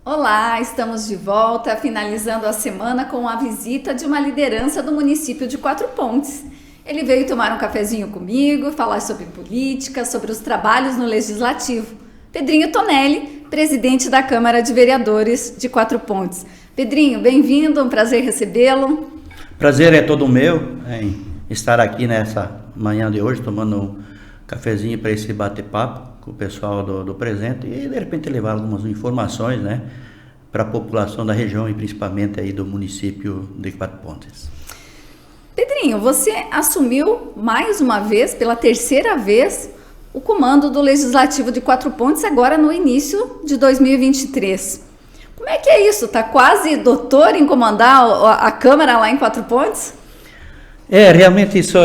Olá, estamos de volta, finalizando a semana com a visita de uma liderança do município de Quatro Pontes. Ele veio tomar um cafezinho comigo, falar sobre política, sobre os trabalhos no Legislativo. Pedrinho Tonelli, presidente da Câmara de Vereadores de Quatro Pontes. Pedrinho, bem-vindo, um prazer recebê-lo. Prazer é todo meu em estar aqui nessa manhã de hoje, tomando um cafezinho para esse bate-papo com o pessoal do presente e de repente levar algumas informações, né, para a população da região e principalmente aí do município de Quatro Pontes. Pedrinho, você assumiu mais uma vez, pela terceira vez, o comando do Legislativo de Quatro Pontes agora no início de 2023. Como é que é isso? Tá quase doutor em comandar a Câmara lá em Quatro Pontes? Realmente isso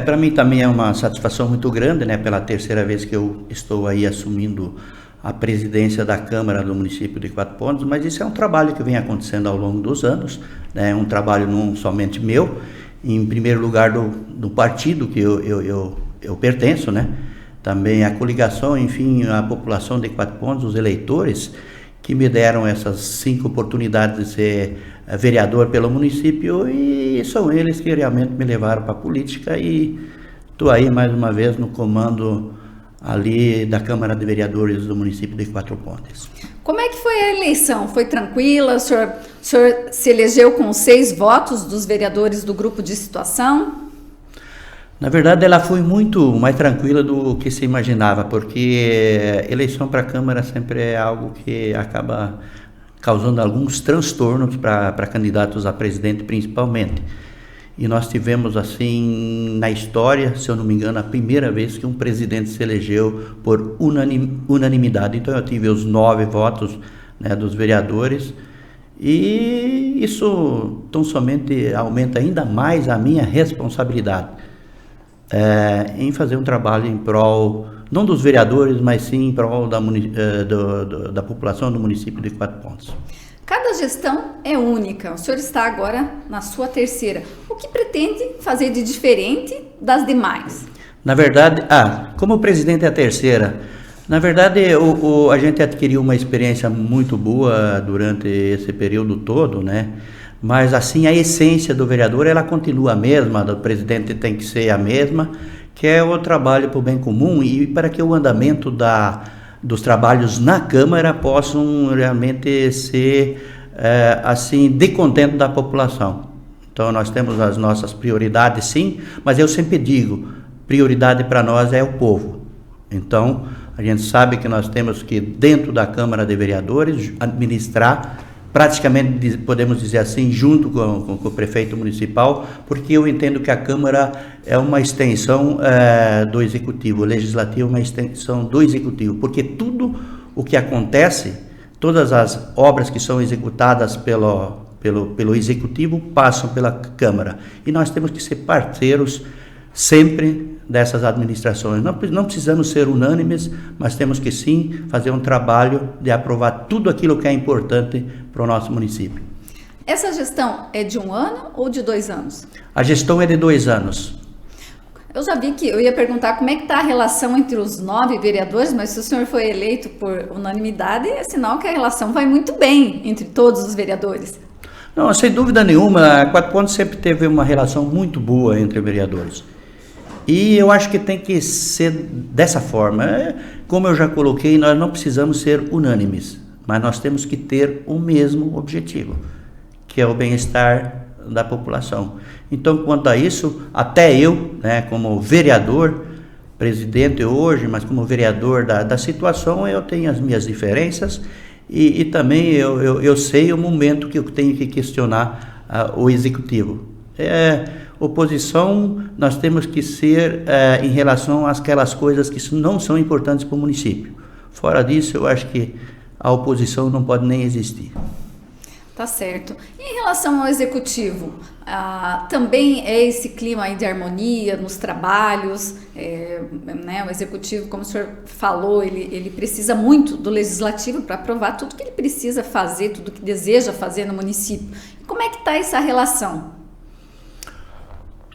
para mim também é uma satisfação muito grande, né, pela terceira vez que eu estou aí assumindo a presidência da Câmara do município de Quatro Pontes, mas isso é um trabalho que vem acontecendo ao longo dos anos, né, um trabalho não somente meu, em primeiro lugar do partido que eu pertenço, né, também a coligação, enfim, a população de Quatro Pontes, os eleitores, que me deram essas 5 oportunidades de ser vereador pelo município e são eles que realmente me levaram para a política e estou aí mais uma vez no comando ali da Câmara de Vereadores do município de Quatro Pontes. Como é que foi a eleição? Foi tranquila? O senhor se elegeu com 6 votos dos vereadores do grupo de situação? Na verdade, ela foi muito mais tranquila do que se imaginava, porque eleição para a Câmara sempre é algo que acaba causando alguns transtornos para candidatos a presidente, principalmente. E nós tivemos, assim, na história, se eu não me engano, a primeira vez que um presidente se elegeu por unanimidade. Então, eu tive os 9 votos, né, dos vereadores, e isso tão somente aumenta ainda mais a minha responsabilidade. Em fazer um trabalho em prol, não dos vereadores, mas sim em prol da população do município de Quatro Pontes. Cada gestão é única. O senhor está agora na sua terceira. O que pretende fazer de diferente das demais? Na verdade, como presidente é a terceira, na verdade a gente adquiriu uma experiência muito boa durante esse período todo, né? Mas assim, a essência do vereador, ela continua a mesma, do presidente tem que ser a mesma, que é o trabalho para o bem comum e para que o andamento dos trabalhos na Câmara possam realmente ser, assim, de contento da população. Então, nós temos as nossas prioridades, sim, mas eu sempre digo, prioridade para nós é o povo. Então, a gente sabe que nós temos que, dentro da Câmara de Vereadores, administrar praticamente, podemos dizer assim, junto com o prefeito municipal, porque eu entendo que a Câmara é uma extensão do Executivo, o Legislativo é uma extensão do Executivo, porque tudo o que acontece, todas as obras que são executadas pelo Executivo passam pela Câmara, e nós temos que ser parceiros sempre dessas administrações. Não precisamos ser unânimes, mas temos que sim fazer um trabalho de aprovar tudo aquilo que é importante para o nosso município. Essa gestão é de 1 ano ou de 2 anos? A gestão é de 2 anos. Eu já vi que eu ia perguntar como é que está a relação entre os 9 vereadores, mas se o senhor foi eleito por unanimidade, é sinal que a relação vai muito bem entre todos os vereadores. Não, sem dúvida nenhuma, a Quatro Pontes sempre teve uma relação muito boa entre vereadores. E eu acho que tem que ser dessa forma. Como eu já coloquei, nós não precisamos ser unânimes, mas nós temos que ter o mesmo objetivo, que é o bem-estar da população. Então, quanto a isso, até eu, né, como vereador, presidente hoje, mas como vereador da situação, eu tenho as minhas diferenças e também eu sei o momento que eu tenho que questionar o Executivo. Oposição, nós temos que ser em relação àquelas coisas que não são importantes para o município. Fora disso, eu acho que a oposição não pode nem existir. Tá certo. E em relação ao Executivo, também é esse clima aí de harmonia nos trabalhos, né? O Executivo, como o senhor falou, ele precisa muito do Legislativo para aprovar tudo que ele precisa fazer, tudo que deseja fazer no município. E como é que está essa relação?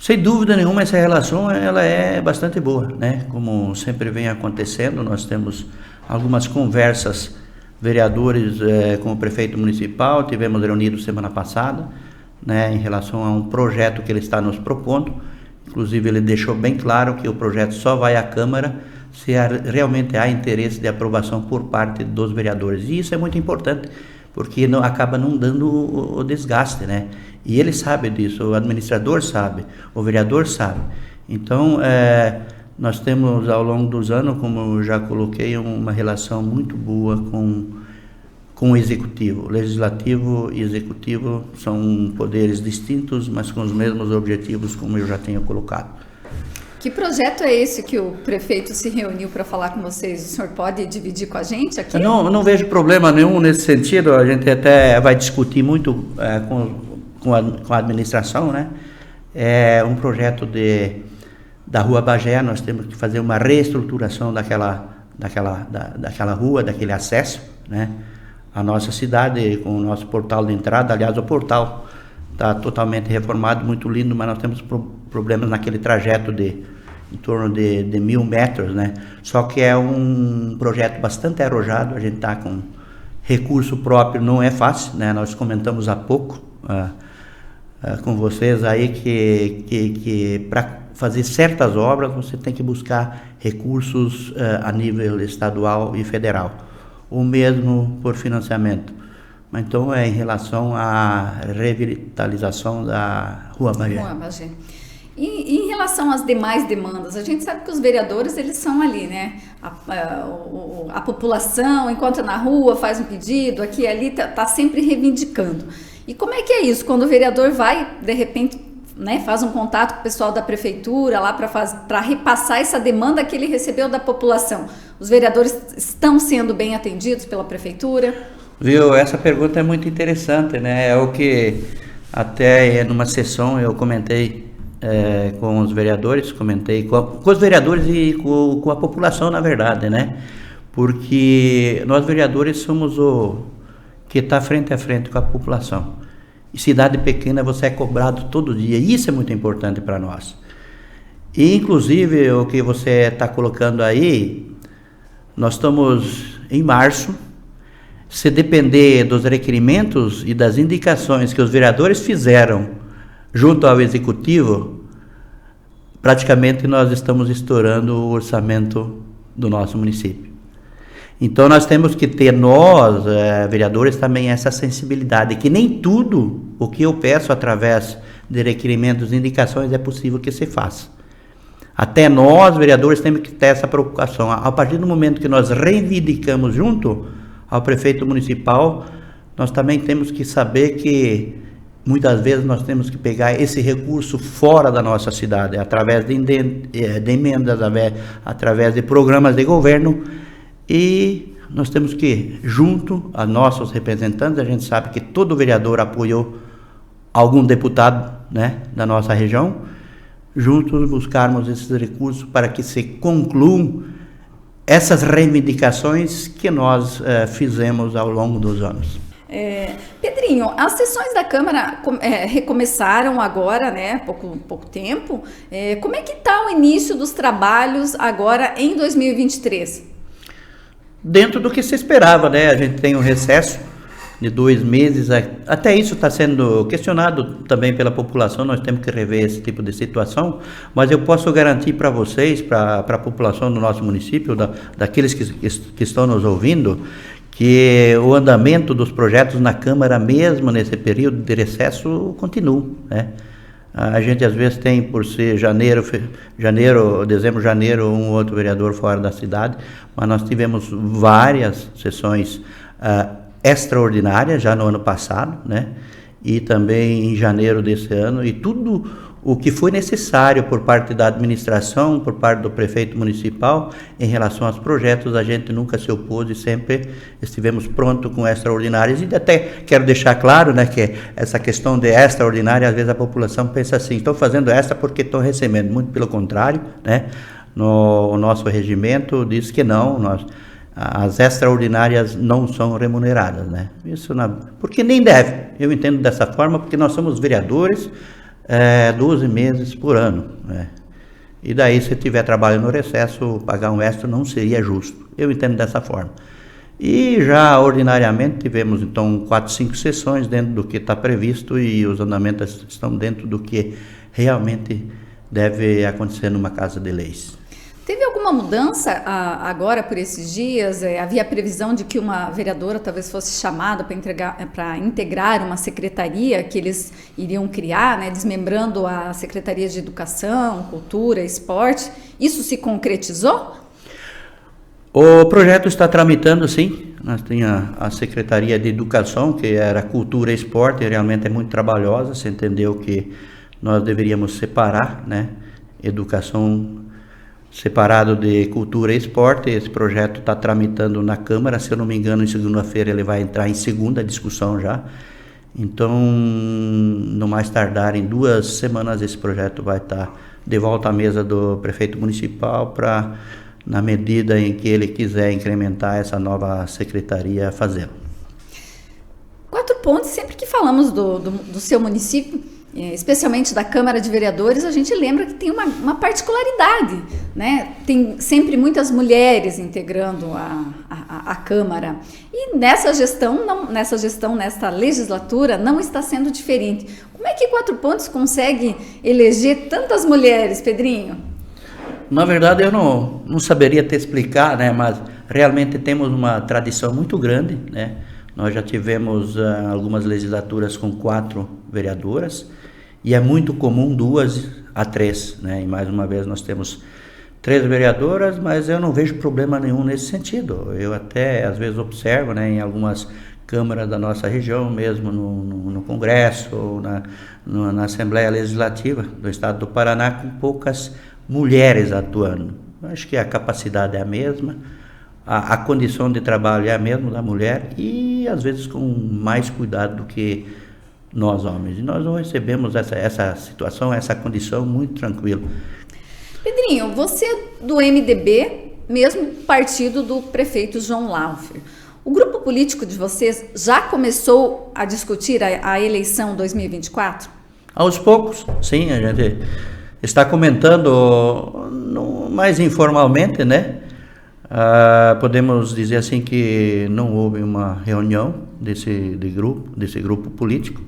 Sem dúvida nenhuma, essa relação ela é bastante boa, né? Como sempre vem acontecendo, nós temos algumas conversas vereadores com o prefeito municipal, tivemos reunidos semana passada, né, em relação a um projeto que ele está nos propondo. Inclusive ele deixou bem claro que o projeto só vai à Câmara se realmente há interesse de aprovação por parte dos vereadores. E isso é muito importante, porque acaba não dando o desgaste, né? E ele sabe disso, o administrador sabe, o vereador sabe. Então, nós temos ao longo dos anos, como eu já coloquei, uma relação muito boa com o Executivo. O Legislativo e Executivo são poderes distintos, mas com os mesmos objetivos, como eu já tenho colocado. Que projeto é esse que o prefeito se reuniu para falar com vocês? O senhor pode dividir com a gente aqui? Eu não vejo problema nenhum nesse sentido. A gente até vai discutir muito com a administração, né? É um projeto da Rua Bagé. Nós temos que fazer uma reestruturação daquela rua, daquele acesso, né? A nossa cidade, com o nosso portal de entrada. Aliás, o portal está totalmente reformado, muito lindo, mas nós temos problemas naquele trajeto em torno de 1.000 metros, né? Só que é um projeto bastante arrojado, a gente está com recurso próprio, não é fácil, né? Nós comentamos há pouco com vocês aí que para fazer certas obras você tem que buscar recursos a nível estadual e federal, ou mesmo por financiamento. Então é em relação à revitalização da Rua Bagé. E em relação às demais demandas, a gente sabe que os vereadores, eles são ali, né? A população encontra na rua, faz um pedido, aqui e ali, tá sempre reivindicando. E como é que é isso? Quando o vereador vai, de repente, né, faz um contato com o pessoal da prefeitura lá para repassar essa demanda que ele recebeu da população, os vereadores estão sendo bem atendidos pela prefeitura? Viu, essa pergunta é muito interessante, né? É o que até numa sessão eu comentei com os vereadores, comentei com os vereadores e com a população, na verdade, né? Porque nós vereadores somos o que está frente a frente com a população. E cidade pequena você é cobrado todo dia, e isso é muito importante para nós. E inclusive o que você está colocando aí, nós estamos em março. Se depender dos requerimentos e das indicações que os vereadores fizeram junto ao Executivo, praticamente nós estamos estourando o orçamento do nosso município. Então nós temos que ter, nós, vereadores, também essa sensibilidade, que nem tudo o que eu peço através de requerimentos e indicações é possível que se faça. Até nós, vereadores, temos que ter essa preocupação. A partir do momento que nós reivindicamos junto ao prefeito municipal, nós também temos que saber que muitas vezes nós temos que pegar esse recurso fora da nossa cidade, através de emendas, através de programas de governo, e nós temos que, junto a nossos representantes, a gente sabe que todo vereador apoiou algum deputado, né, da nossa região, juntos buscarmos esses recursos para que se concluam essas reivindicações que nós fizemos ao longo dos anos. Pedrinho, as sessões da Câmara recomeçaram agora, né, pouco tempo. Como é que está o início dos trabalhos agora em 2023? Dentro do que se esperava, né? A gente tem um recesso de 2 meses, até isso está sendo questionado também pela população, nós temos que rever esse tipo de situação, mas eu posso garantir para vocês, para a população do nosso município, daqueles que estão nos ouvindo, que o andamento dos projetos na Câmara, mesmo nesse período de recesso, continua, né? A gente às vezes tem, por ser dezembro, janeiro, um ou outro vereador fora da cidade, mas nós tivemos várias sessões extraordinárias já no ano passado, né? E também em janeiro desse ano, e tudo o que foi necessário por parte da administração, por parte do prefeito municipal, em relação aos projetos, a gente nunca se opôs e sempre estivemos prontos com extraordinárias. E até quero deixar claro, né, que essa questão de extraordinária, às vezes a população pensa assim, estou fazendo essa porque estou recebendo. Muito pelo contrário, né? No nosso regimento diz que não, as extraordinárias não são remuneradas, né? Porque nem deve, eu entendo dessa forma, porque nós somos vereadores, 12 meses por ano, né? E daí, se tiver trabalho no recesso, pagar um extra não seria justo. Eu entendo dessa forma. E já ordinariamente tivemos então 4, 5 sessões dentro do que está previsto e os andamentos estão dentro do que realmente deve acontecer numa casa de leis. Teve alguma mudança agora por esses dias? Havia a previsão de que uma vereadora talvez fosse chamada para integrar uma secretaria que eles iriam criar, né, desmembrando a Secretaria de Educação, Cultura, Esporte. Isso se concretizou? O projeto está tramitando, sim. Nós tínhamos a Secretaria de Educação, que era Cultura e Esporte, realmente é muito trabalhosa. Você entendeu que nós deveríamos separar, né, educação separado de cultura e esporte. Esse projeto está tramitando na Câmara, se eu não me engano, em segunda-feira ele vai entrar em segunda discussão já. Então, no mais tardar, em 2 semanas, esse projeto vai estar de volta à mesa do prefeito municipal para, na medida em que ele quiser incrementar essa nova secretaria, fazê-lo. Quatro Pontos, sempre que falamos do seu município, especialmente da Câmara de Vereadores, a gente lembra que tem uma particularidade, né? Tem sempre muitas mulheres integrando a Câmara. E nessa legislatura, não está sendo diferente. Como é que Quatro Pontos consegue eleger tantas mulheres, Pedrinho? Na verdade, eu não saberia te explicar, né? Mas realmente temos uma tradição muito grande, né? Nós já tivemos algumas legislaturas com 4 vereadoras e é muito comum 2 a 3, né? E mais uma vez nós temos 3 vereadoras, mas eu não vejo problema nenhum nesse sentido. Eu até às vezes observo, né, em algumas câmaras da nossa região, mesmo no Congresso ou na Assembleia Legislativa do Estado do Paraná, com poucas mulheres atuando. Eu acho que a capacidade é a mesma. A condição de trabalho é a mesma da mulher e às vezes com mais cuidado do que nós homens. E nós não recebemos essa situação, essa condição muito tranquila. Pedrinho, você é do MDB, mesmo partido do prefeito João Laufer. O grupo político de vocês já começou a discutir a eleição 2024? Aos poucos, sim, a gente está comentando mais informalmente, né? Podemos dizer assim que não houve uma reunião desse grupo político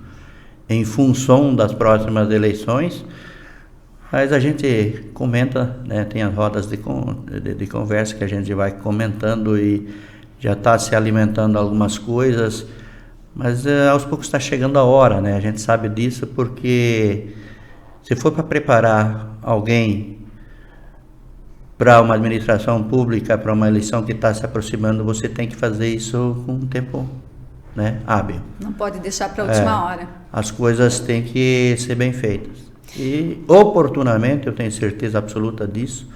em função das próximas eleições, mas a gente comenta, né, tem as rodas de conversa que a gente vai comentando e já está se alimentando algumas coisas, mas aos poucos está chegando a hora, né? A gente sabe disso porque se for para preparar alguém para uma administração pública, para uma eleição que está se aproximando, você tem que fazer isso com um tempo, né, hábil. Não pode deixar para a última hora. As coisas têm que ser bem feitas. E, oportunamente, eu tenho certeza absoluta disso,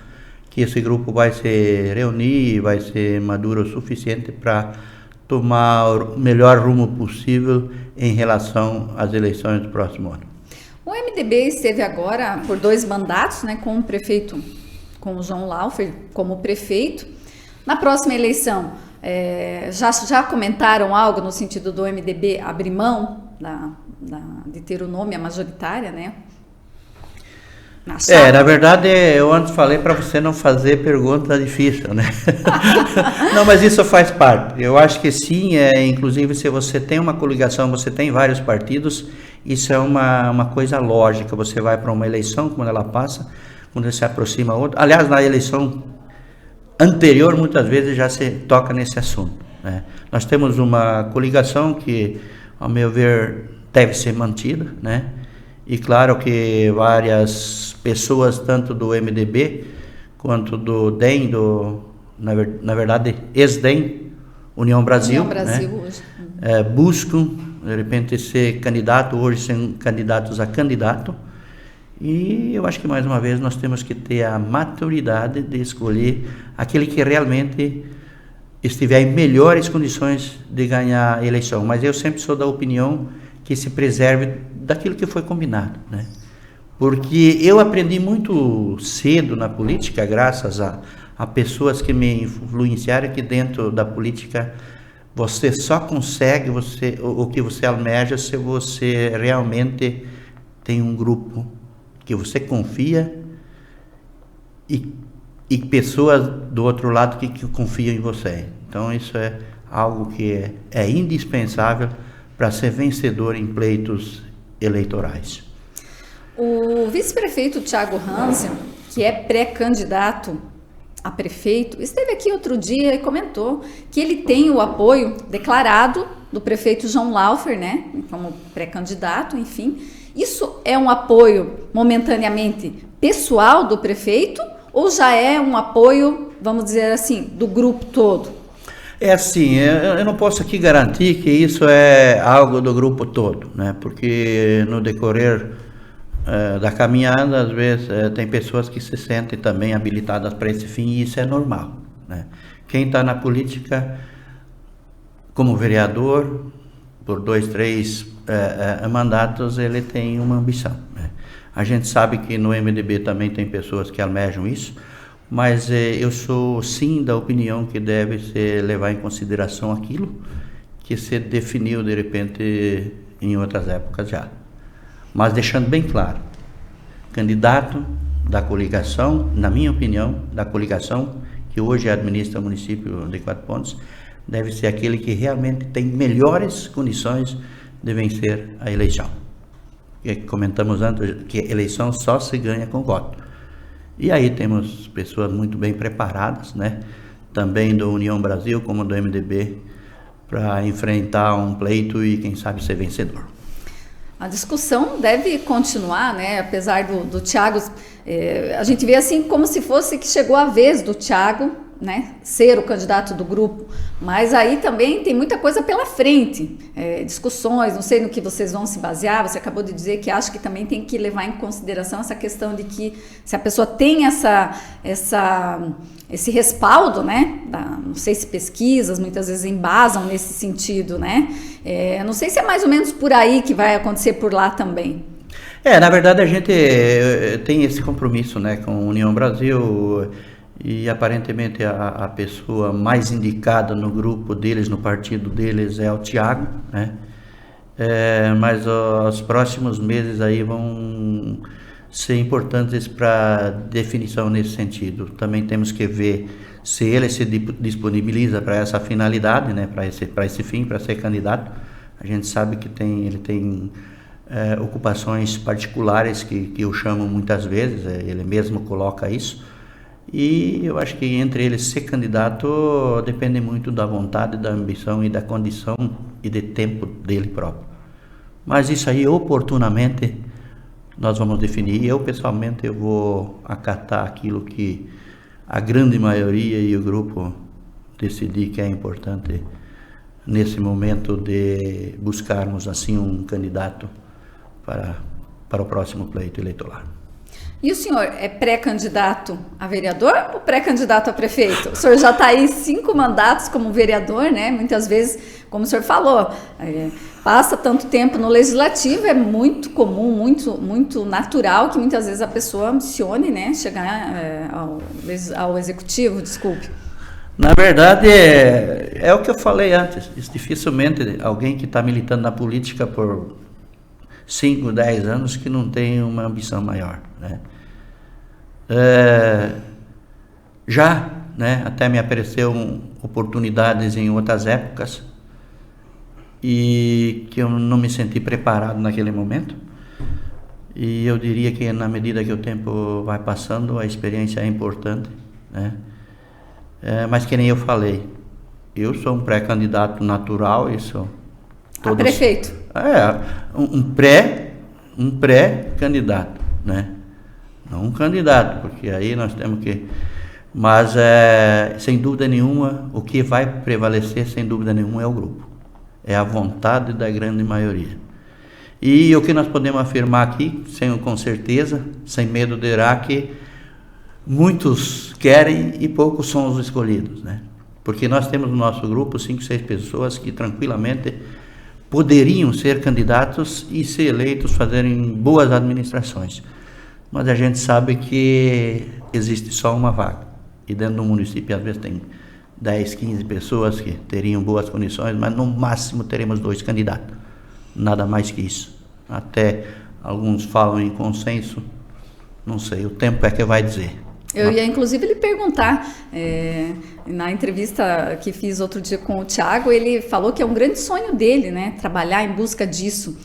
que esse grupo vai se reunir, vai ser maduro o suficiente para tomar o melhor rumo possível em relação às eleições do próximo ano. O MDB esteve agora por 2 mandatos, né, com o prefeito, com o João Laufer como prefeito. Na próxima eleição, já comentaram algo no sentido do MDB abrir mão de ter o nome, a majoritária, né? Na verdade, eu antes falei para você não fazer pergunta difícil, né? Não, mas isso faz parte. Eu acho que sim, inclusive se você tem uma coligação, você tem vários partidos, isso é uma coisa lógica. Você vai para uma eleição, quando ela passa, quando se aproxima outra. Aliás, na eleição anterior, muitas vezes já se toca nesse assunto, né? Nós temos uma coligação que, ao meu ver, deve ser mantida, né? E claro que várias pessoas, tanto do MDB quanto do DEM, na verdade, ex-DEM, União Brasil, né? Hoje. Buscam, de repente, ser candidato, hoje são candidatos a candidato. E eu acho que, mais uma vez, nós temos que ter a maturidade de escolher aquele que realmente estiver em melhores condições de ganhar a eleição. Mas eu sempre sou da opinião que se preserve daquilo que foi combinado, né? Porque eu aprendi muito cedo na política, graças a pessoas que me influenciaram, que dentro da política você só consegue o que você almeja se você realmente tem um grupo que você confia e pessoas do outro lado que confiam em você. Então isso é algo que é indispensável para ser vencedor em pleitos eleitorais. O vice-prefeito Thiago Hansen, que é pré-candidato a prefeito, esteve aqui outro dia e comentou que ele tem o apoio declarado do prefeito João Laufer, né, como pré-candidato, enfim. Isso é um apoio momentaneamente pessoal do prefeito ou já é um apoio, vamos dizer assim, do grupo todo? É assim, eu não posso aqui garantir que isso é algo do grupo todo, né, porque no decorrer da caminhada, às vezes tem pessoas que se sentem também habilitadas para esse fim e isso é normal, né? Quem está na política como vereador por 2, 3 mandatos, ele tem uma ambição, né? A gente sabe que no MDB também tem pessoas que almejam isso, mas eu sou sim da opinião que deve se levar em consideração aquilo que se definiu de repente em outras épocas já. Mas deixando bem claro, candidato da coligação, na minha opinião, da coligação que hoje administra o município de Quatro Pontos, deve ser aquele que realmente tem melhores condições de vencer a eleição. E comentamos antes que a eleição só se ganha com voto. E aí temos pessoas muito bem preparadas, né? Também do União Brasil como do MDB, para enfrentar um pleito e quem sabe ser vencedor. A discussão deve continuar, né? Apesar do Thiago, a gente vê assim como se fosse que chegou a vez do Thiago, né, ser o candidato do grupo, mas aí também tem muita coisa pela frente, discussões, não sei no que vocês vão se basear. Você acabou de dizer que acha que também tem que levar em consideração essa questão de que se a pessoa tem esse respaldo, né, não sei se pesquisas muitas vezes embasam nesse sentido, né, não sei se é mais ou menos por aí que vai acontecer por lá também. Na verdade a gente tem esse compromisso, né, com a União Brasil. E aparentemente a pessoa mais indicada no grupo deles, no partido deles, é o Thiago, né? Mas os próximos meses aí vão ser importantes para definição nesse sentido. Também temos que ver se ele se disponibiliza para essa finalidade, né? Para esse fim, para ser candidato. A gente sabe que ele tem ocupações particulares que eu chamo muitas vezes, ele mesmo coloca isso. E eu acho que entre eles ser candidato depende muito da vontade, da ambição e da condição e de tempo dele próprio. Mas isso aí, oportunamente, nós vamos definir. Eu, pessoalmente, eu vou acatar aquilo que a grande maioria e o grupo decidir que é importante nesse momento de buscarmos, assim, um candidato para o próximo pleito eleitoral. E o senhor é pré-candidato a vereador ou pré-candidato a prefeito? O senhor já está aí 5 mandatos como vereador, né? Muitas vezes, como o senhor falou, passa tanto tempo no legislativo, é muito comum, muito natural que muitas vezes a pessoa ambicione, né, chegar ao executivo, desculpe. Na verdade, é o que eu falei antes, dificilmente alguém que está militando na política por 5, 10 anos que não tem uma ambição maior, né? Já, né, até me apareceu oportunidades em outras épocas e que eu não me senti preparado naquele momento, e eu diria que na medida que o tempo vai passando a experiência é importante, né? Mas que nem eu falei, eu sou um pré-candidato natural, isso a prefeito. Um pré-candidato, né? Não um candidato, porque aí nós temos que... Mas, sem dúvida nenhuma, o que vai prevalecer, sem dúvida nenhuma, é o grupo. É a vontade da grande maioria. E o que nós podemos afirmar aqui, com certeza, sem medo de errar, que muitos querem e poucos são os escolhidos, né? Porque nós temos no nosso grupo 5, 6 pessoas que tranquilamente poderiam ser candidatos e ser eleitos, fazerem boas administrações. Mas a gente sabe que existe só uma vaga. E dentro do município, às vezes, tem 10, 15 pessoas que teriam boas condições, mas no máximo teremos 2 candidatos. Nada mais que isso. Até alguns falam em consenso, não sei, o tempo é que vai dizer. Eu ia inclusive lhe perguntar, na entrevista que fiz outro dia com o Thiago, ele falou que é um grande sonho dele, né, trabalhar em busca disso.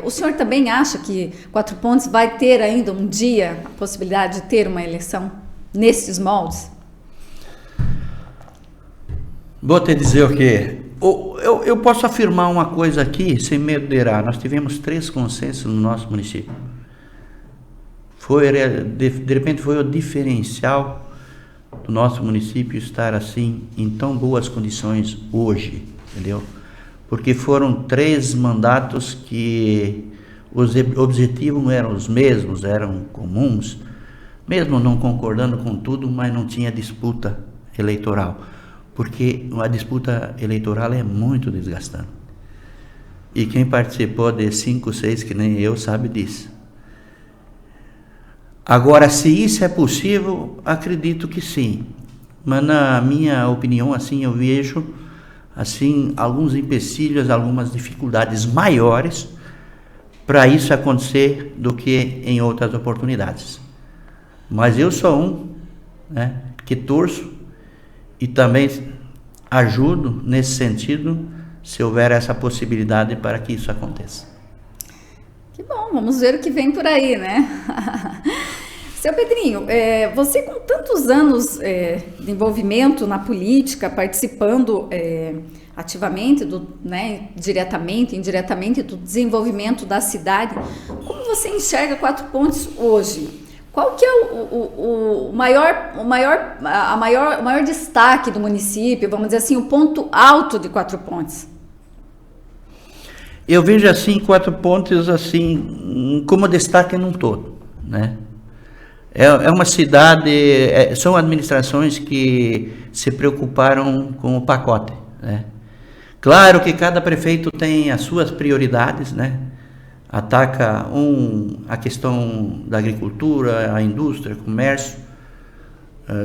O senhor também acha que Quatro Pontes vai ter ainda um dia a possibilidade de ter uma eleição nesses moldes? Vou te dizer o quê? Eu posso afirmar uma coisa aqui, sem medo de errar. Nós tivemos 3 consensos no nosso município. De repente foi o diferencial do nosso município estar assim, em tão boas condições hoje, entendeu? Porque foram 3 mandatos que os objetivos não eram os mesmos, eram comuns, mesmo não concordando com tudo, mas não tinha disputa eleitoral. Porque a disputa eleitoral é muito desgastante. E quem participou de 5, 6, que nem eu, sabe disso. Agora, se isso é possível, acredito que sim. Mas na minha opinião, assim, eu vejo assim alguns empecilhos, algumas dificuldades maiores para isso acontecer do que em outras oportunidades. Mas eu sou um, né, que torço e também ajudo nesse sentido, se houver essa possibilidade para que isso aconteça. Que bom, vamos ver o que vem por aí, né? Seu Pedrinho, você com tantos anos de envolvimento na política, participando ativamente, diretamente, indiretamente, do desenvolvimento da cidade, como você enxerga Quatro Pontes hoje? Qual que é o maior destaque do município, vamos dizer assim, o ponto alto de Quatro Pontes? Eu vejo assim Quatro Pontes assim como destaque num todo, né? É uma cidade, são administrações que se preocuparam com o pacote, né? Claro que cada prefeito tem as suas prioridades, né? Ataca a questão da agricultura, a indústria, comércio,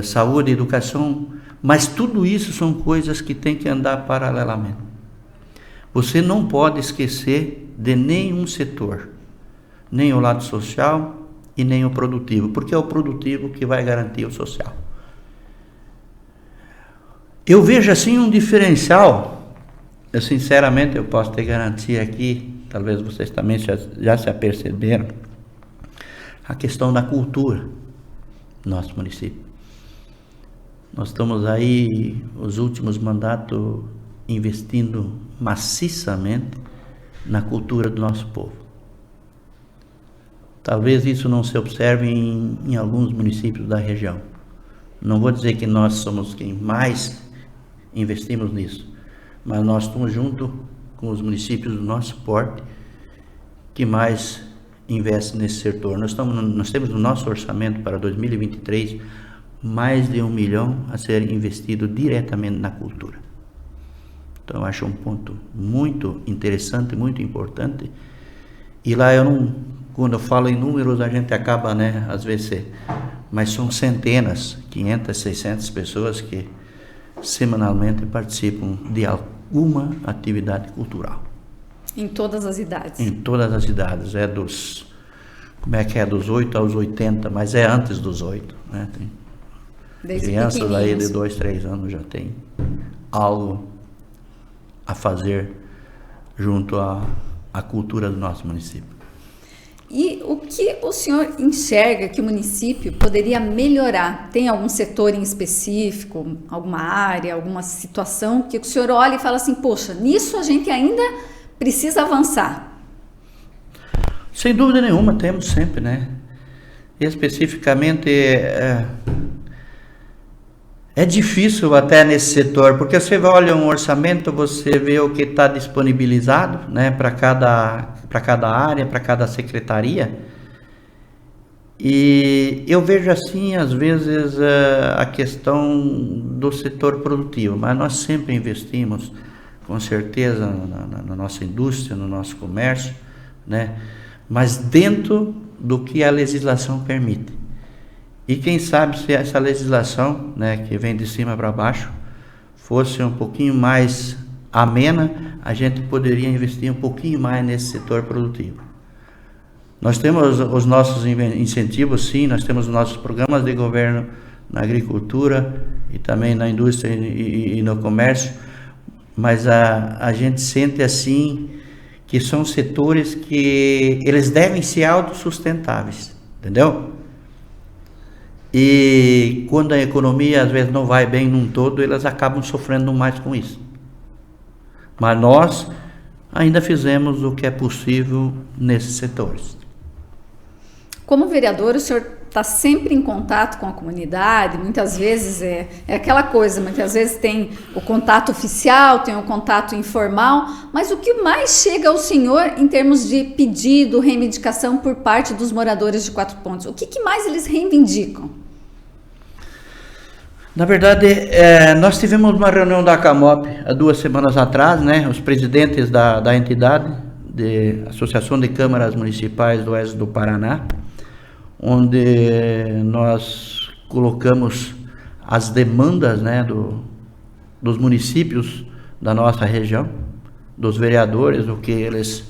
saúde, educação, mas tudo isso são coisas que têm que andar paralelamente. Você não pode esquecer de nenhum setor, nem o lado social e nem o produtivo, porque é o produtivo que vai garantir o social. Eu vejo assim um diferencial, sinceramente eu posso te garantir aqui, talvez vocês também já se aperceberam, a questão da cultura no nosso município. Nós estamos aí, os últimos mandatos, investindo maciçamente na cultura do nosso povo. Talvez isso não se observe em alguns municípios da região. Não vou dizer que nós somos quem mais investimos nisso, mas nós estamos junto com os municípios do nosso porte que mais investem nesse setor. Nós temos no nosso orçamento para 2023 mais de 1 milhão a ser investido diretamente na cultura. Então eu acho um ponto muito interessante, muito importante. E lá quando eu falo em números, a gente acaba, né, às vezes, mas são centenas, 500, 600 pessoas que semanalmente participam de alguma atividade cultural. Em todas as idades? Em todas as idades, dos 8 aos 80, mas é antes dos 8, né? Tem crianças aí de 2, 3 anos já tem algo a fazer junto à cultura do nosso município. E o que o senhor enxerga que o município poderia melhorar? Tem algum setor em específico, alguma área, alguma situação que o senhor olha e fala assim, poxa, nisso a gente ainda precisa avançar? Sem dúvida nenhuma, temos sempre, né? Especificamente, é difícil até nesse setor, porque você olha um orçamento, você vê o que está disponibilizado, né, para cada área, para cada secretaria, e eu vejo assim, às vezes, a questão do setor produtivo, mas nós sempre investimos, com certeza, na nossa indústria, no nosso comércio, né, mas dentro do que a legislação permite. E quem sabe se essa legislação, né, que vem de cima para baixo, fosse um pouquinho mais amena, a gente poderia investir um pouquinho mais nesse setor produtivo. Nós temos os nossos incentivos, sim, nós temos os nossos programas de governo na agricultura e também na indústria e no comércio, mas a gente sente assim que são setores que eles devem ser autossustentáveis, entendeu? E quando a economia às vezes não vai bem num todo, elas acabam sofrendo mais com isso. Mas nós ainda fizemos o que é possível nesses setores. Como vereador, o senhor está sempre em contato com a comunidade, muitas vezes é aquela coisa, muitas vezes tem o contato oficial, tem o contato informal, mas o que mais chega ao senhor em termos de pedido, reivindicação por parte dos moradores de Quatro Pontos? O que mais eles reivindicam? Na verdade, nós tivemos uma reunião da CAMOP há 2 semanas atrás, né? Os presidentes da entidade, de Associação de Câmaras Municipais do Oeste do Paraná, onde nós colocamos as demandas, né, dos municípios da nossa região, dos vereadores, o que eles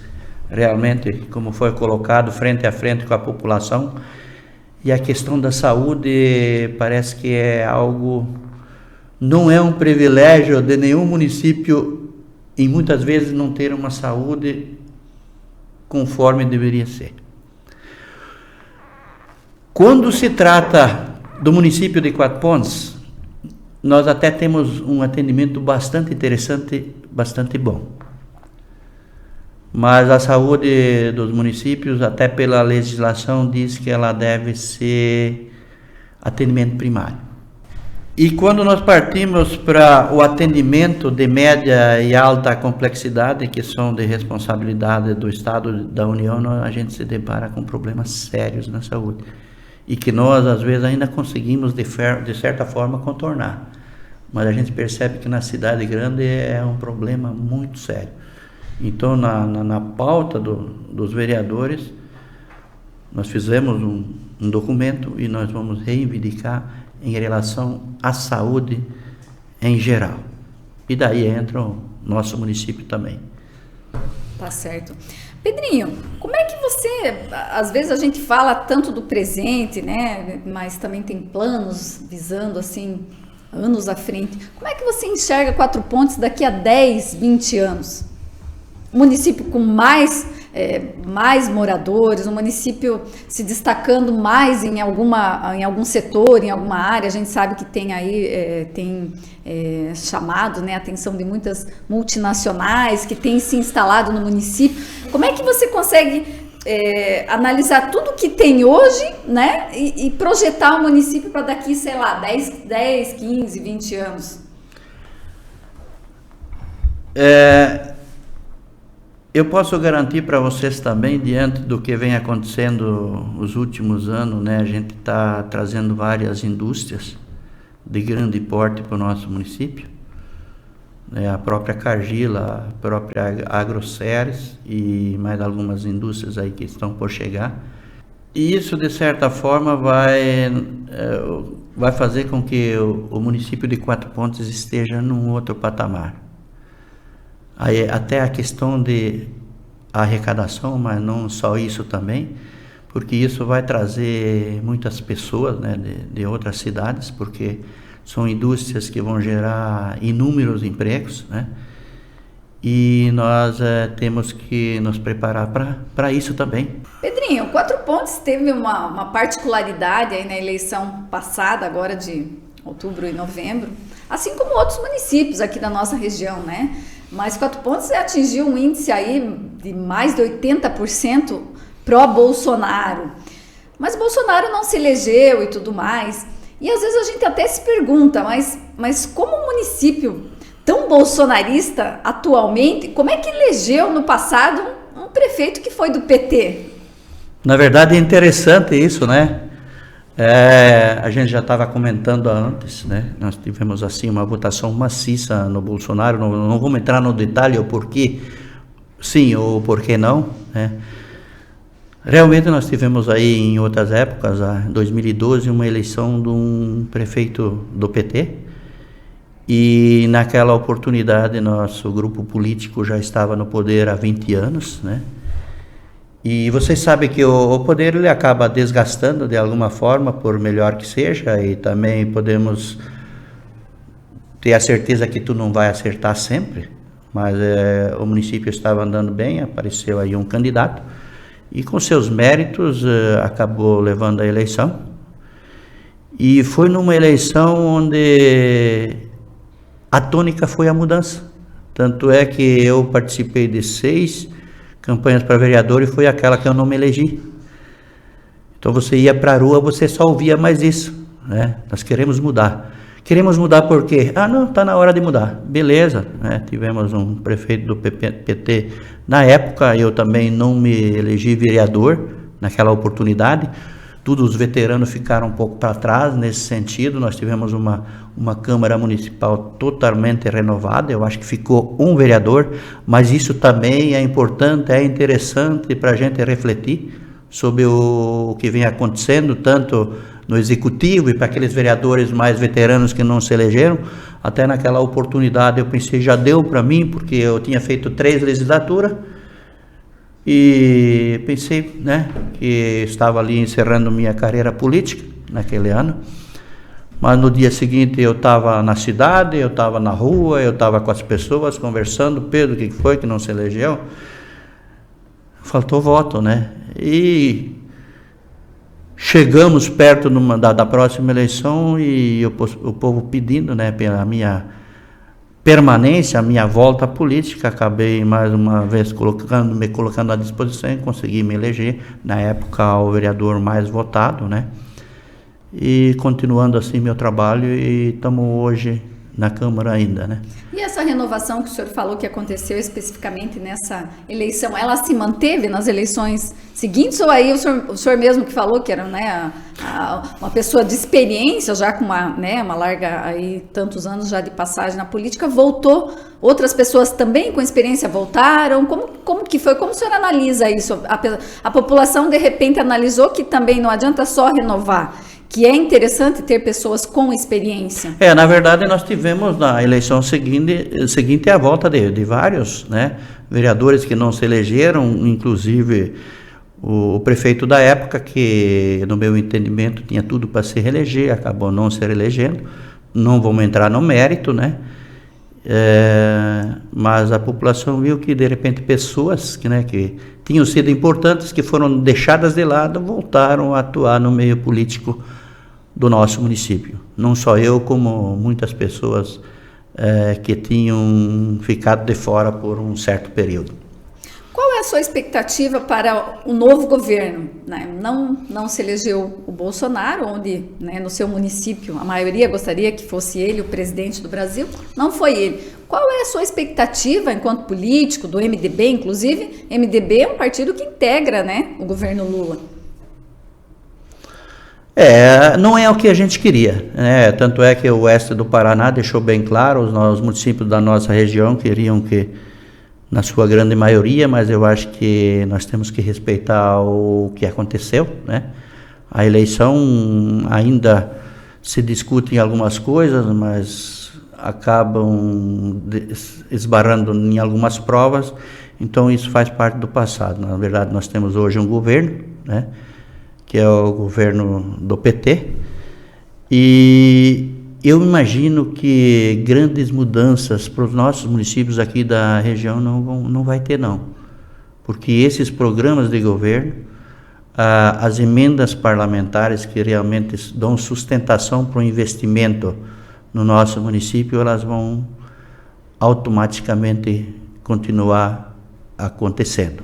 realmente, como foi colocado, frente a frente com a população. E a questão da saúde parece que é algo, não é um privilégio de nenhum município e muitas vezes não ter uma saúde conforme deveria ser. Quando se trata do município de Quatro Pontos, nós até temos um atendimento bastante interessante, bastante bom. Mas a saúde dos municípios, até pela legislação, diz que ela deve ser atendimento primário. E quando nós partimos para o atendimento de média e alta complexidade, que são de responsabilidade do Estado da União, a gente se depara com problemas sérios na saúde. E que nós, às vezes, ainda conseguimos, de certa forma, contornar. Mas a gente percebe que na cidade grande é um problema muito sério. Então, na pauta dos vereadores, nós fizemos um documento e nós vamos reivindicar em relação à saúde em geral. E daí entra o nosso município também. Tá certo. Pedrinho, como é que você, às vezes a gente fala tanto do presente, né, mas também tem planos visando assim, anos à frente. Como é que você enxerga Quatro Pontos daqui a 10, 20 anos? Um município com mais moradores, um município se destacando mais em algum setor, em alguma área. A gente sabe que tem aí, chamado, né, a atenção de muitas multinacionais que têm se instalado no município. Como é que você consegue analisar tudo que tem hoje, né, e projetar o município para daqui, sei lá, 10, 15, 20 anos? Eu posso garantir para vocês também, diante do que vem acontecendo nos últimos anos, né, a gente está trazendo várias indústrias de grande porte para o nosso município, né, a própria Cargill, a própria AgroSéries e mais algumas indústrias aí que estão por chegar. E isso, de certa forma, vai fazer com que o município de Quatro Pontos esteja num outro patamar. Aí, até a questão de arrecadação, mas não só isso também, porque isso vai trazer muitas pessoas, né, de outras cidades, porque são indústrias que vão gerar inúmeros empregos, né, e nós temos que nos preparar para isso também. Pedrinho, Quatro Pontos teve uma particularidade aí na eleição passada, agora de outubro e novembro, assim como outros municípios aqui da nossa região, né? Mas Quatro Pontos atingiu um índice aí de mais de 80% pró-Bolsonaro. Mas Bolsonaro não se elegeu e tudo mais. E às vezes a gente até se pergunta, mas como um município tão bolsonarista atualmente, como é que elegeu no passado um prefeito que foi do PT? Na verdade é interessante isso, né? A gente já estava comentando antes, né? Nós tivemos assim uma votação maciça no Bolsonaro, não vamos entrar no detalhe o porquê sim ou porquê não, né? Realmente nós tivemos aí em outras épocas, em 2012, uma eleição de um prefeito do PT e naquela oportunidade nosso grupo político já estava no poder há 20 anos, né? E vocês sabem que o poder ele acaba desgastando de alguma forma, por melhor que seja, e também podemos ter a certeza que tu não vai acertar sempre, mas o município estava andando bem, apareceu aí um candidato, e com seus méritos acabou levando a eleição. E foi numa eleição onde a tônica foi a mudança. Tanto é que eu participei de 6 campanhas para vereador e foi aquela que eu não me elegi. Então você ia para a rua, você só ouvia mais isso, né? Nós queremos mudar. Queremos mudar por quê? Ah, não, está na hora de mudar. Beleza, né? Tivemos um prefeito do PT na época, eu também não me elegi vereador naquela oportunidade. Todos os veteranos ficaram um pouco para trás nesse sentido. Nós tivemos uma Câmara Municipal totalmente renovada. Eu acho que ficou um vereador, mas isso também é importante, é interessante para a gente refletir sobre o que vem acontecendo, tanto no Executivo e para aqueles vereadores mais veteranos que não se elegeram. Até naquela oportunidade eu pensei, já deu para mim, porque eu tinha feito 3 legislaturas, e pensei, né, que estava ali encerrando minha carreira política naquele ano, mas no dia seguinte eu estava na cidade, eu estava na rua, eu estava com as pessoas conversando. Pedro, o que foi que não se elegeu? Faltou voto, né? E chegamos perto da próxima eleição e o povo pedindo, né, pela minha permanência, a minha volta política. Acabei mais uma vez me colocando à disposição e consegui me eleger, na época, o vereador mais votado, né? E continuando assim meu trabalho, e estamos hoje na Câmara ainda, né? E essa renovação que o senhor falou que aconteceu especificamente nessa eleição, ela se manteve nas eleições seguintes, ou aí o senhor mesmo que falou que era, né, uma pessoa de experiência, já com uma larga, aí, tantos anos já de passagem na política, voltou, outras pessoas também com experiência voltaram? Como que foi? Como o senhor analisa isso? A população de repente analisou que também não adianta só renovar, que é interessante ter pessoas com experiência? Na verdade, nós tivemos na eleição seguinte a volta de vários, né, vereadores que não se elegeram, inclusive o prefeito da época, que no meu entendimento tinha tudo para se reeleger, acabou não se elegendo. Não vamos entrar no mérito, né? Mas a população viu que de repente pessoas que tinham sido importantes, que foram deixadas de lado, voltaram a atuar no meio político do nosso município. Não só eu, como muitas pessoas que tinham ficado de fora por um certo período. Qual é a sua expectativa para o novo governo? Não se elegeu o Bolsonaro, onde, né, no seu município a maioria gostaria que fosse ele o presidente do Brasil, não foi ele. Qual é a sua expectativa enquanto político, do MDB, inclusive? MDB é um partido que integra, né, o governo Lula. Não é o que a gente queria, né? Tanto é que o oeste do Paraná deixou bem claro, os municípios da nossa região queriam que, na sua grande maioria, mas eu acho que nós temos que respeitar o que aconteceu, né? A eleição ainda se discute em algumas coisas, mas acabam esbarrando em algumas provas, então isso faz parte do passado. Na verdade, nós temos hoje um governo, né, que é o governo do PT, e eu imagino que grandes mudanças para os nossos municípios aqui da região não vai ter, não. Porque esses programas de governo, as emendas parlamentares que realmente dão sustentação para o investimento no nosso município, elas vão automaticamente continuar acontecendo.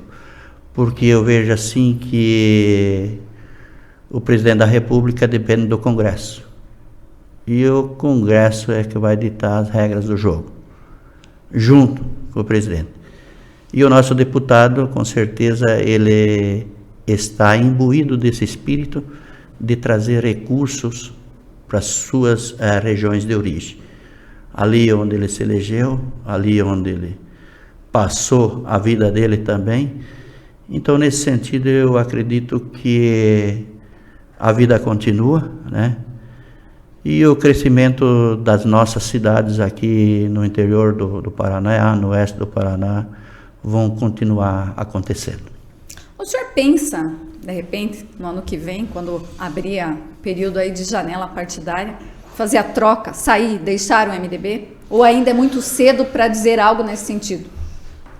Porque eu vejo assim que o presidente da República depende do Congresso. E o Congresso é que vai ditar as regras do jogo, junto com o presidente. E o nosso deputado, com certeza, ele está imbuído desse espírito de trazer recursos para as suas regiões de origem. Ali onde ele se elegeu, ali onde ele passou a vida dele também. Então, nesse sentido, eu acredito que a vida continua, né? E o crescimento das nossas cidades aqui no interior do Paraná, no oeste do Paraná, vão continuar acontecendo. O senhor pensa, de repente, no ano que vem, quando abrir o período aí de janela partidária, fazer a troca, sair, deixar o MDB? Ou ainda é muito cedo para dizer algo nesse sentido?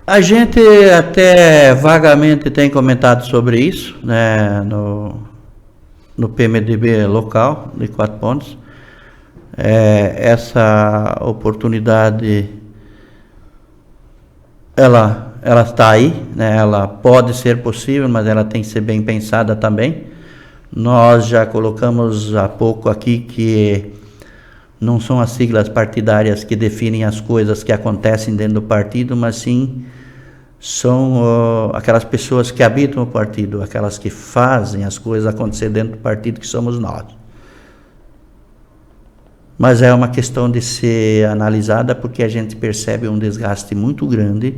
A gente até vagamente tem comentado sobre isso, né, no PMDB local de Quatro Pontos. Essa oportunidade, ela está aí, né, ela pode ser possível, mas ela tem que ser bem pensada também. Nós já colocamos há pouco aqui que não são as siglas partidárias que definem as coisas que acontecem dentro do partido, mas sim são aquelas pessoas que habitam o partido, aquelas que fazem as coisas acontecer dentro do partido, que somos nós. Mas é uma questão de ser analisada, porque a gente percebe um desgaste muito grande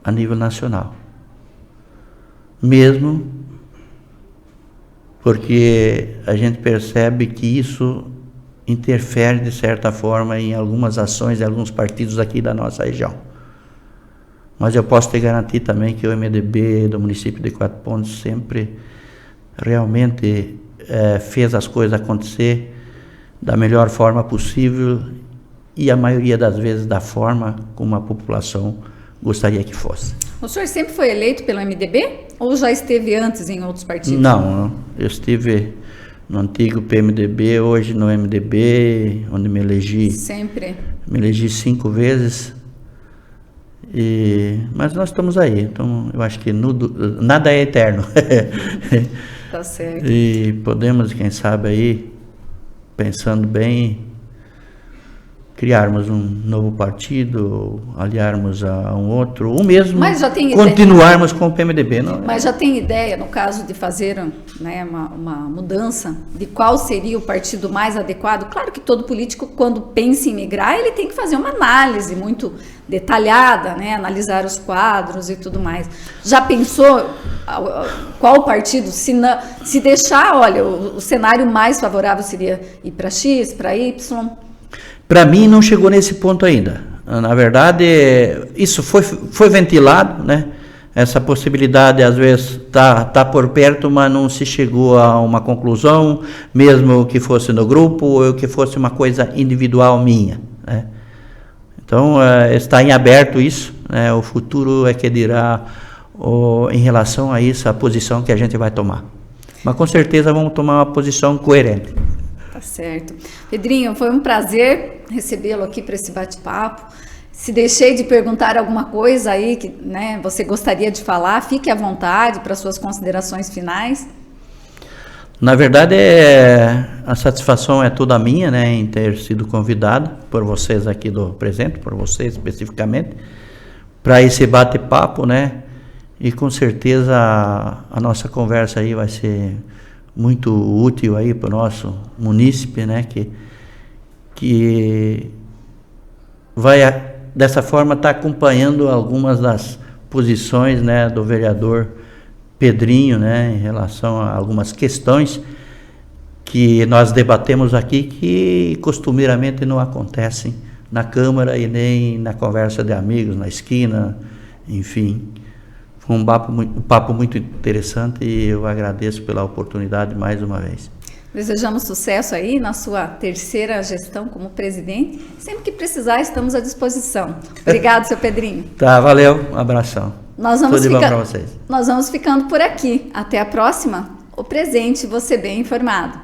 a nível nacional. Mesmo porque a gente percebe que isso interfere, de certa forma, em algumas ações de alguns partidos aqui da nossa região. Mas eu posso te garantir também que o MDB do município de Quatro Pontos sempre realmente fez as coisas acontecer da melhor forma possível e a maioria das vezes da forma como a população gostaria que fosse. O senhor sempre foi eleito pelo MDB ou já esteve antes em outros partidos? Não, eu estive no antigo PMDB, hoje no MDB, onde me elegi. Sempre? Me elegi 5 vezes. Mas nós estamos aí, então eu acho que nada é eterno. Tá certo. E podemos, quem sabe aí, pensando bem, criarmos um novo partido, aliarmos a um outro, ou mesmo continuarmos com o PMDB. Não? Mas já tem ideia, no caso de fazer, né, uma mudança, de qual seria o partido mais adequado? Claro que todo político, quando pensa em migrar, ele tem que fazer uma análise muito detalhada, né, analisar os quadros e tudo mais. Já pensou qual partido, se deixar, olha, o cenário mais favorável seria ir para X, para Y? Para mim não chegou nesse ponto ainda. Na verdade, isso foi ventilado, né? Essa possibilidade às vezes tá por perto, mas não se chegou a uma conclusão, mesmo que fosse no grupo ou que fosse uma coisa individual minha, né? Então está em aberto isso, né? O futuro é que dirá em relação a isso a posição que a gente vai tomar. Mas com certeza vamos tomar uma posição coerente. Tá certo. Pedrinho, foi um prazer recebê-lo aqui para esse bate-papo. Se deixei de perguntar alguma coisa aí que, né, você gostaria de falar, fique à vontade para suas considerações finais. Na verdade, a satisfação é toda minha, né, em ter sido convidado por vocês aqui do presente, por vocês especificamente, para esse bate-papo, né, e com certeza a nossa conversa aí vai ser muito útil aí para o nosso munícipe, né, que vai dessa forma estar acompanhando algumas das posições, né, do vereador Pedrinho, né, em relação a algumas questões que nós debatemos aqui que costumeiramente não acontecem na Câmara e nem na conversa de amigos, na esquina, enfim. Foi um papo muito interessante e eu agradeço pela oportunidade mais uma vez. Desejamos sucesso aí na sua terceira gestão como presidente. Sempre que precisar, estamos à disposição. Obrigado, seu Pedrinho. Tá, valeu. Um abração. Tudo de bom para vocês. Nós vamos ficando por aqui. Até a próxima. O presente, você bem informado.